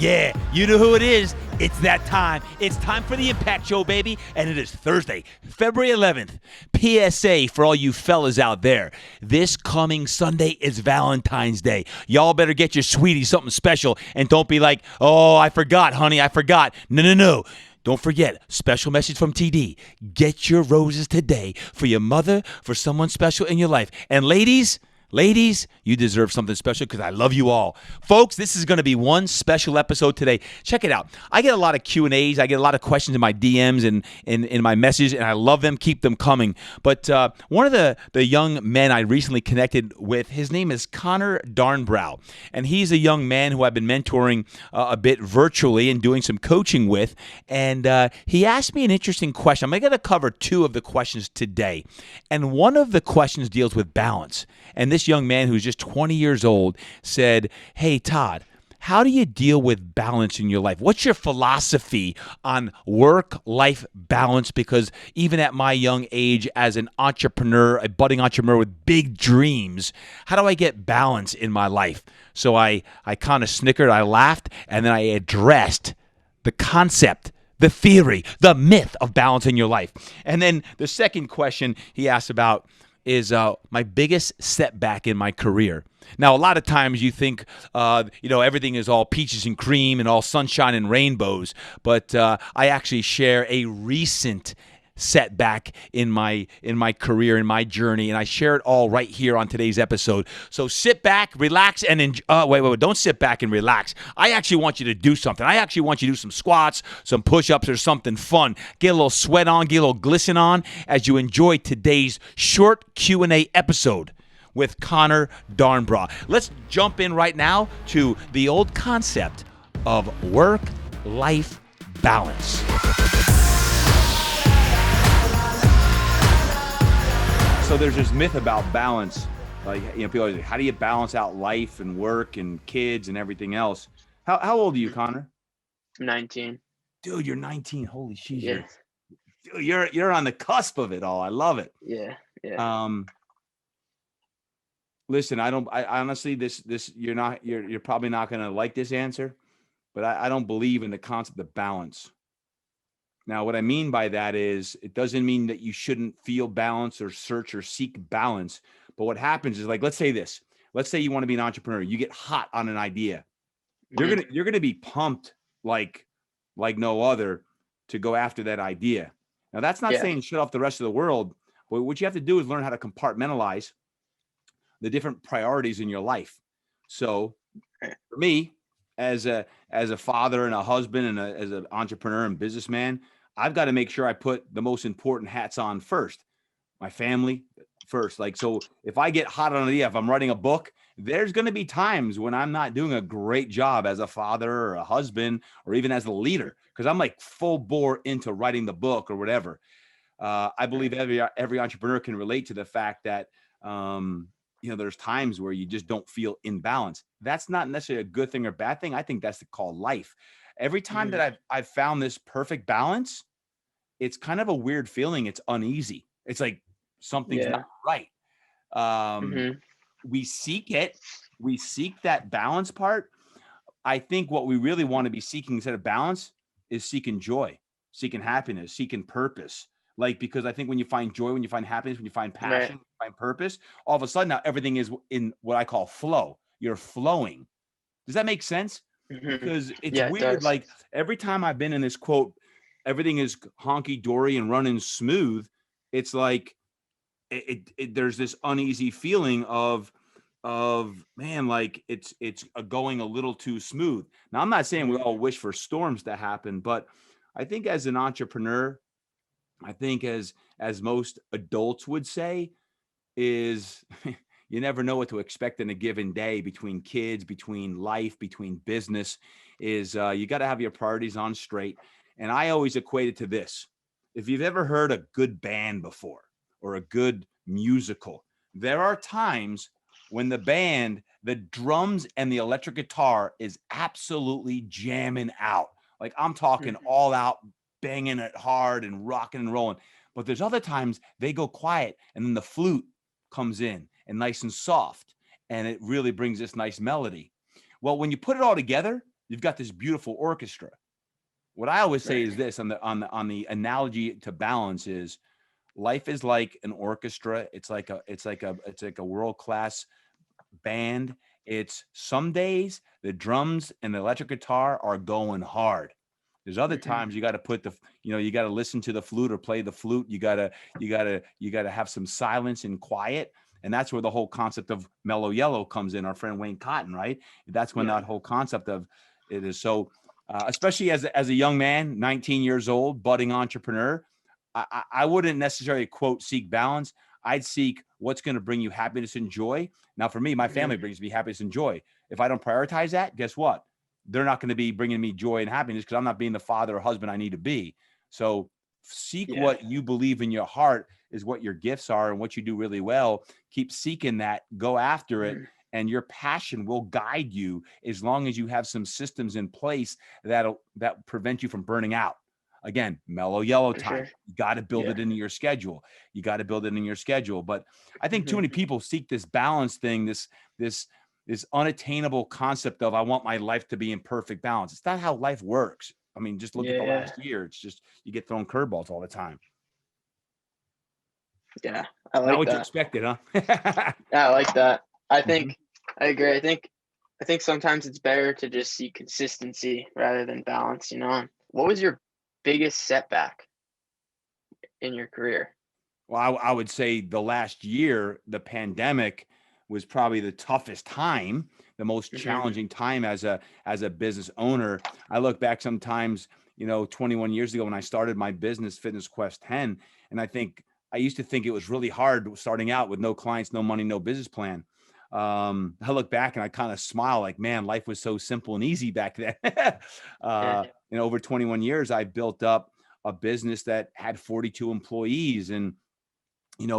Yeah, you know who it is. It's that time. It's time for the Impact Show, baby. And it is Thursday, February 11th. PSA for all you fellas out there. This coming Sunday is Valentine's Day. Y'all better get your sweetie something special and don't be like, oh, I forgot, honey, I forgot. No. Don't forget, special message from TD. Get your roses today for your mother, for someone special in your life. And ladies, you deserve something special because I love you all. Folks, this is going to be one special episode today. Check it out. I get a lot of Q&As. I get a lot of questions in my DMs and in my message, and I love them. Keep them coming. But one of the young men I recently connected with, his name is Connor Darnbrough, and he's a young man who I've been mentoring a bit virtually and doing some coaching with, and he asked me an interesting question. I'm going to cover two of the questions today, and one of the questions deals with balance. And this young man who's just 20 years old said, hey, Todd, how do you deal with balance in your life? What's your philosophy on work-life balance? Because even at my young age as an entrepreneur, a budding entrepreneur with big dreams, how do I get balance in my life? So I kind of snickered, I laughed, and then I addressed the concept, the theory, the myth of balance in your life. And then the second question he asked about is my biggest setback in my career. Now, a lot of times you think, everything is all peaches and cream and all sunshine and rainbows, but I actually share a recent setback in my career, in my journey, and I share it all right here on today's episode. So sit back, relax, and enjoy. Wait, don't sit back and relax. I actually want you to do something. I actually want you to do some squats, some push-ups, or something fun. Get a little sweat on, get a little glisten on as you enjoy today's short Q&A episode with Connor Darnbrough. Let's jump in right now to the old concept of work-life balance. So there's this myth about balance. People are like, how do you balance out life and work and kids and everything else? How old are you, Connor? I'm 19. Dude, you're 19. Holy shit. Yeah. Dude, you're on the cusp of it all. I love it. Yeah. Listen, I honestly, you're probably not going to like this answer, but I don't believe in the concept of balance. Now, what I mean by that is it doesn't mean that you shouldn't feel balance or search or seek balance. But what happens is, like, let's say you want to be an entrepreneur. You get hot on an idea. You're gonna be pumped like no other to go after that idea. Now, that's not saying shut off the rest of the world. But what you have to do is learn how to compartmentalize the different priorities in your life. So for me, as a father and a husband and as an entrepreneur and businessman, I've got to make sure I put the most important hats on first. My family first. So if I get hot on an idea, if I'm writing a book, there's going to be times when I'm not doing a great job as a father or a husband or even as a leader, because I'm like full bore into writing the book or whatever. I believe every entrepreneur can relate to the fact that there's times where you just don't feel in balance. That's not necessarily a good thing or bad thing. I think that's called life. Every time that I've found this perfect balance, it's kind of a weird feeling. It's uneasy. It's like something's not right. We seek it. We seek that balance part. I think what we really want to be seeking instead of balance is seeking joy, seeking happiness, seeking purpose. Because I think when you find joy, when you find happiness, when you find passion, you find purpose, all of a sudden now everything is in what I call flow. You're flowing. Does that make sense? Because it's weird. It like every time I've been in this quote, everything is honky dory and running smooth. It's like there's this uneasy feeling of man, like it's going a little too smooth. Now, I'm not saying we all wish for storms to happen, but I think as an entrepreneur, I think as most adults would say, is you never know what to expect in a given day between kids, between life, between business. Is you got to have your priorities on straight. And I always equate it to this. If you've ever heard a good band before or a good musical, there are times when the band, the drums and the electric guitar is absolutely jamming out. Like I'm talking all out, banging it hard and rocking and rolling. But there's other times they go quiet and then the flute comes in and nice and soft. And it really brings this nice melody. Well, when you put it all together, you've got this beautiful orchestra. What I always say Right. is this on the analogy to balance is life is like an orchestra. It's like a world-class band. It's some days the drums and the electric guitar are going hard. There's other Mm-hmm. times you got to put you got to listen to the flute or play the flute. You got to have some silence and quiet. And that's where the whole concept of mellow yellow comes in. Our friend Wayne Cotton, right? That's when Yeah. that whole concept of it is. So, especially as a young man, 19 years old, budding entrepreneur, I wouldn't necessarily quote seek balance. I'd seek what's going to bring you happiness and joy. Now, for me, my Mm-hmm. family brings me happiness and joy. If I don't prioritize that, guess what? They're not going to be bringing me joy and happiness because I'm not being the father or husband I need to be. So seek Yeah. what you believe in your heart is what your gifts are and what you do really well. Keep seeking that, go after it, Mm-hmm. and your passion will guide you as long as you have some systems in place that prevent you from burning out. Again, mellow yellow For time. sure. You got to build Yeah. it into your schedule. You got to build it in your schedule. But I think too Mm-hmm. many people seek this balance thing, this this unattainable concept of I want my life to be in perfect balance. It's not how life works. I mean, just look at the Yeah. last year. It's just you get thrown curveballs all the time. Yeah. I Not like what you that. expected, huh? Yeah, I like that. I Mhm. think I agree. I think sometimes it's better to just see consistency rather than balance, you know. What was your biggest setback in your career? Well, I would say the last year, the pandemic was probably the toughest time, the most Mm-hmm. challenging time as a business owner. I look back sometimes, 21 years ago when I started my business, Fitness Quest 10, and I used to think it was really hard starting out with no clients, no money, no business plan. I look back and I kind of smile like, man, life was so simple and easy back then. Yeah. Over 21 years, I built up a business that had 42 employees, and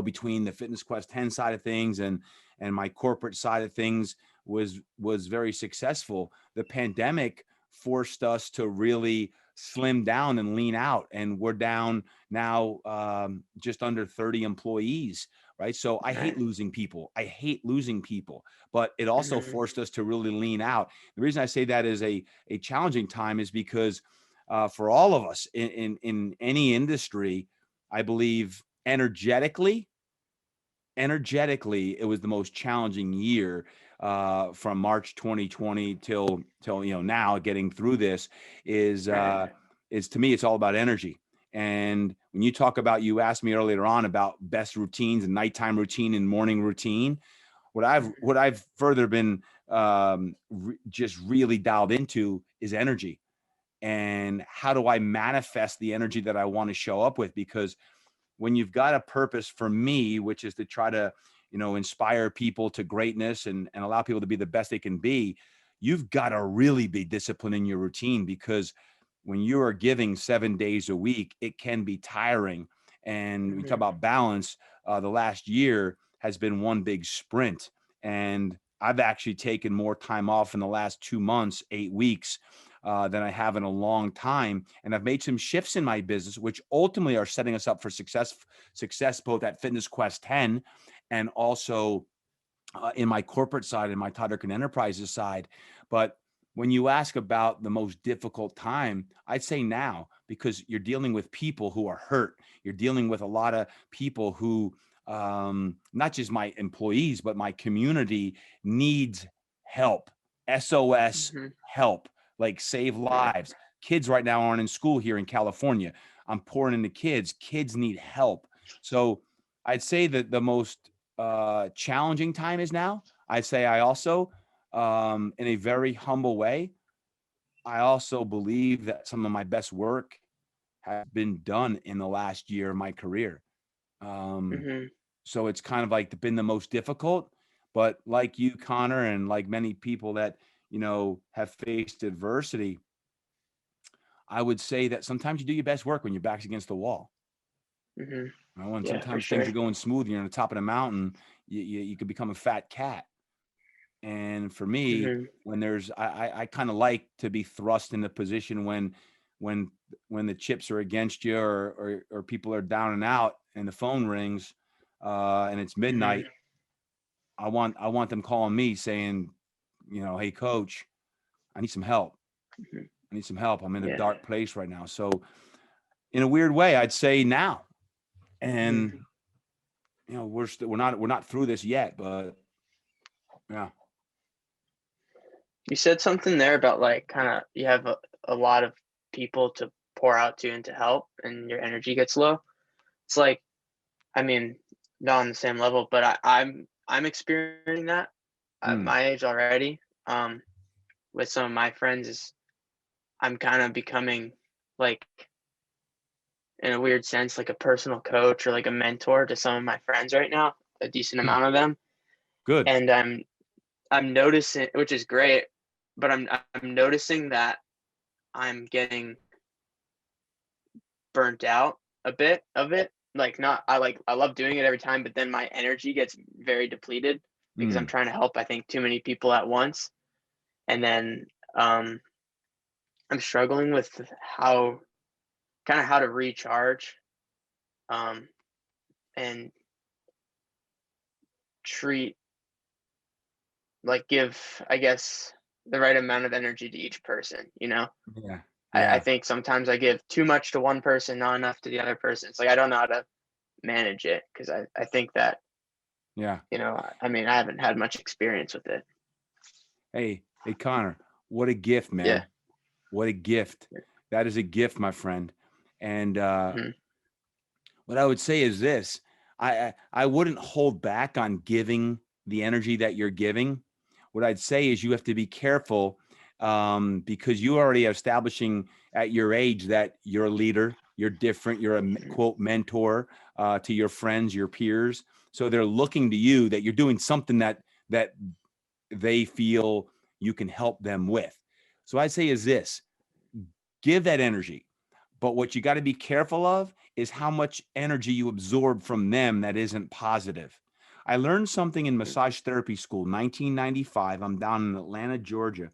between the Fitness Quest 10 side of things and my corporate side of things was very successful. The pandemic forced us to really slim down and lean out, and we're down now, just under 30 employees, right? So I hate Right. losing people. I hate losing people, but it also Mm-hmm. forced us to really lean out. The reason I say that is a challenging time is because, for all of us in any industry, I believe energetically, it was the most challenging year, from March 2020 till now. Getting through this is Right. uh, is to me, it's all about energy. And when you talk about, you asked me earlier on about best routines and nighttime routine and morning routine. Mm-hmm. What I've further been, just really dialed into is energy, and how do I manifest the energy that I want to show up with? Because when you've got a purpose, for me, which is to try to, inspire people to greatness and allow people to be the best they can be, you've got to really be disciplined in your routine, because when you are giving 7 days a week, it can be tiring. And when you talk Mm-hmm. about balance, the last year has been one big sprint. And I've actually taken more time off in the last 2 months, 8 weeks, than I have in a long time. And I've made some shifts in my business, which ultimately are setting us up for success both at Fitness Quest 10 and also, in my corporate side and my Todd Durkin Enterprises side. But when you ask about the most difficult time, I'd say now, because you're dealing with people who are hurt. You're dealing with a lot of people who, not just my employees, but my community needs help. SOS Mm-hmm. help, like save Right. lives. Kids right now aren't in school here in California. I'm pouring into kids. Kids need help. So I'd say that the most, challenging time is now. I'd say I also, in a very humble way, I also believe that some of my best work has been done in the last year of my career. Um, Mm-hmm. so it's kind of like been the most difficult, but like you, Connor, and like many people that, have faced adversity, I would say that sometimes you do your best work when your back's against the wall. Mm-hmm. When Yeah, for sometimes things sure. are going smooth, you're on the top of the mountain, you could become a fat cat. And for me, Mm-hmm. when I kind of like to be thrust in the position when when the chips are against you, or people are down and out and the phone rings, and it's Mm-hmm. midnight. I want them calling me saying, hey coach, I need some help. Mhm. I need some help. I'm in a Yeah. dark place right now. So in a weird way, I'd say now. Mhm. And we're not through this yet, but yeah. You said something there about like kind of you have a lot of people to pour out to and to help, and your energy gets low. It's like, I mean, not on the same level, but I'm experiencing that at Mm, my age already. With some of my friends, is I'm kind of becoming like, in a weird sense, like a personal coach or like a mentor to some of my friends right now, a decent mm, amount of them, good. and I'm noticing, which is great, but I'm noticing that I'm getting burnt out a bit of it. Like, not, I love doing it every time, but then my energy gets very depleted because I'm Mm, trying to help, I think, too many people at once. And then um I'm struggling with how how to recharge, um and treat, like, give, I guess, the right amount of energy to each person, you know? yeah. I Yeah. think sometimes I give too much to one person, not enough to the other person. It's like I don't know how to manage it because I think that, Yeah. I mean, I haven't had much experience with it. Hey, Connor, what a gift, Yeah. man. What a gift. That is a gift, my friend. And Mhm. what I would say is this. I wouldn't hold back on giving the energy that you're giving. What I'd say is you have to be careful, because you already are establishing at your age that you're a leader, you're different, you're a Mhm. quote mentor to your friends, your peers. So they're looking to you that you're doing something that they feel you can help them with. So I'd say is this: give that energy. But what you got to be careful of is how much energy you absorb from them that isn't positive. I learned something in massage therapy school, 1995. I'm down in Atlanta, Georgia,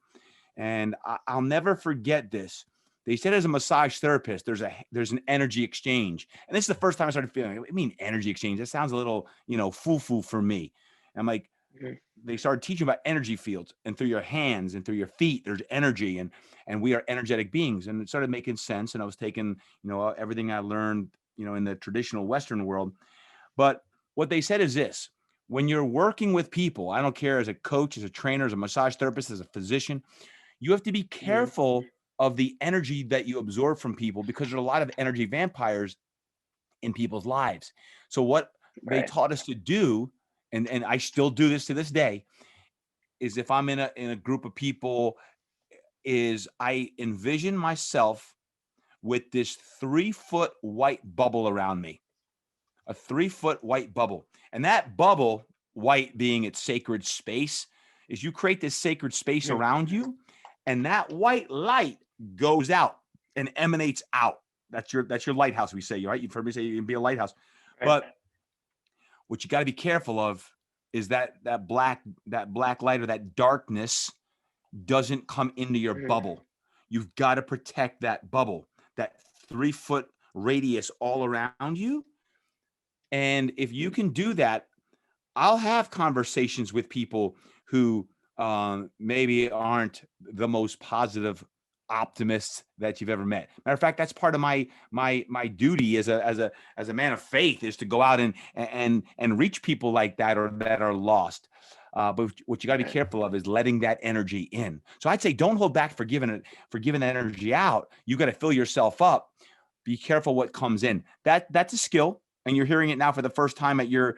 and I'll never forget this. They said as a massage therapist, there's an energy exchange, and this is the first time I started feeling. I mean, energy exchange. That sounds a little, foo-foo for me. I'm like, Mhm. they started teaching about energy fields, and through your hands and through your feet there's energy, and we are energetic beings, and it started making sense. And I was taking everything I learned in the traditional Western world. But what they said is this: when you're working with people, I don't care, as a coach, as a trainer, as a massage therapist, as a physician, you have to be Mhm. careful of the energy that you absorb from people, because there's a lot of energy vampires in people's lives. So what they Right. taught us to do, and I still do this to this day, is if I'm in a group of people, is I envision myself with this 3-foot white bubble around me, a 3-foot white bubble. And that bubble, white being its sacred space, is you create this sacred space Mhm. around you, and that white light goes out and emanates out. That's your lighthouse, we say, right? You've heard me say you can be a lighthouse. Right. But what you got to be careful of is that black light, or that darkness, doesn't come into your Mhm. bubble. You've got to protect that bubble, that 3-foot radius all around you. And if you Mhm. can do that, I'll have conversations with people who maybe aren't the most positive optimists that you've ever met. Matter of fact, that's part of my duty as a man of faith, is to go out and reach people like that, or that are lost. But what you got to be Right. careful of is letting that energy in. So I'd say don't hold back for giving that energy out. You got to fill yourself up. Be careful what comes in. That's a skill, and you're hearing it now for the first time at your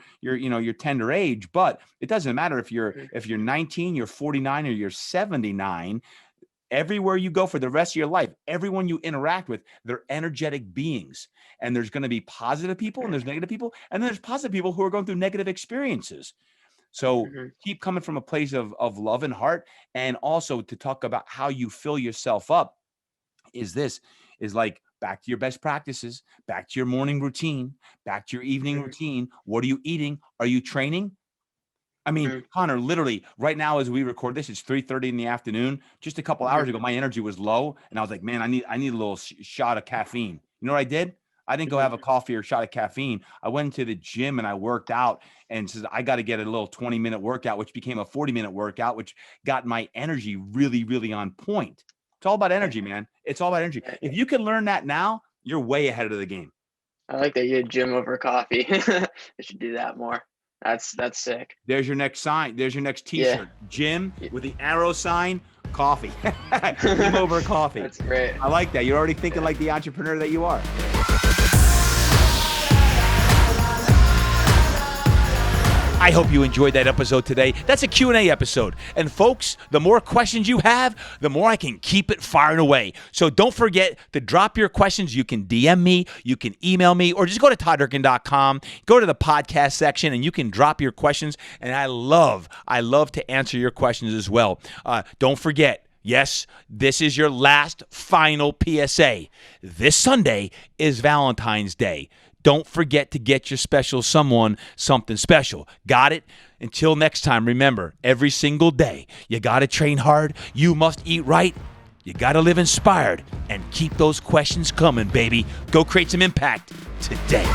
tender age. But it doesn't matter if you're Mhm. if you're 19, you're 49, or you're 79. Everywhere you go for the rest of your life, everyone you interact with, they're energetic beings. And there's going to be positive people, and Right. there's negative people, and then there's positive people who are going through negative experiences. So Mhm. keep coming from a place of love and heart. And also, to talk about how you fill yourself up, is like, back to your best practices, back to your morning routine, back to your evening Mhm. routine. What are you eating? Are you training? I mean, Mhm. Connor, literally right now as we record this, it's 3:30 in the afternoon. Just a couple hours Mhm. ago, my energy was low, and I was like, man, I need a little shot of caffeine. You know what I did? I didn't go Mhm. have a coffee or shot of caffeine. I went into the gym and I worked out, and said I got to get a little 20-minute workout, which became a 40-minute workout, which got my energy really, really on point. It's all about energy, man. It's all about energy. If you can learn that now, you're way ahead of the game. I like that you had gym over coffee. I should do that more. That's sick. There's your next sign. There's your next T-shirt. Gym with the arrow sign, coffee. Gym over coffee. That's great. I like that. You're already thinking like the entrepreneur that you are. I hope you enjoyed that episode today. That's a Q&A episode. And folks, the more questions you have, the more I can keep it firing away. So don't forget to drop your questions. You can DM me, you can email me, or just go to todddurkin.com, go to the podcast section, and you can drop your questions. And I love to answer your questions as well. Don't forget, yes, this is your last final PSA. This Sunday is Valentine's Day. Don't forget to get your special someone something special. Got it? Until next time, remember, every single day, you got to train hard. You must eat right. You got to live inspired. And keep those questions coming, baby. Go create some impact today.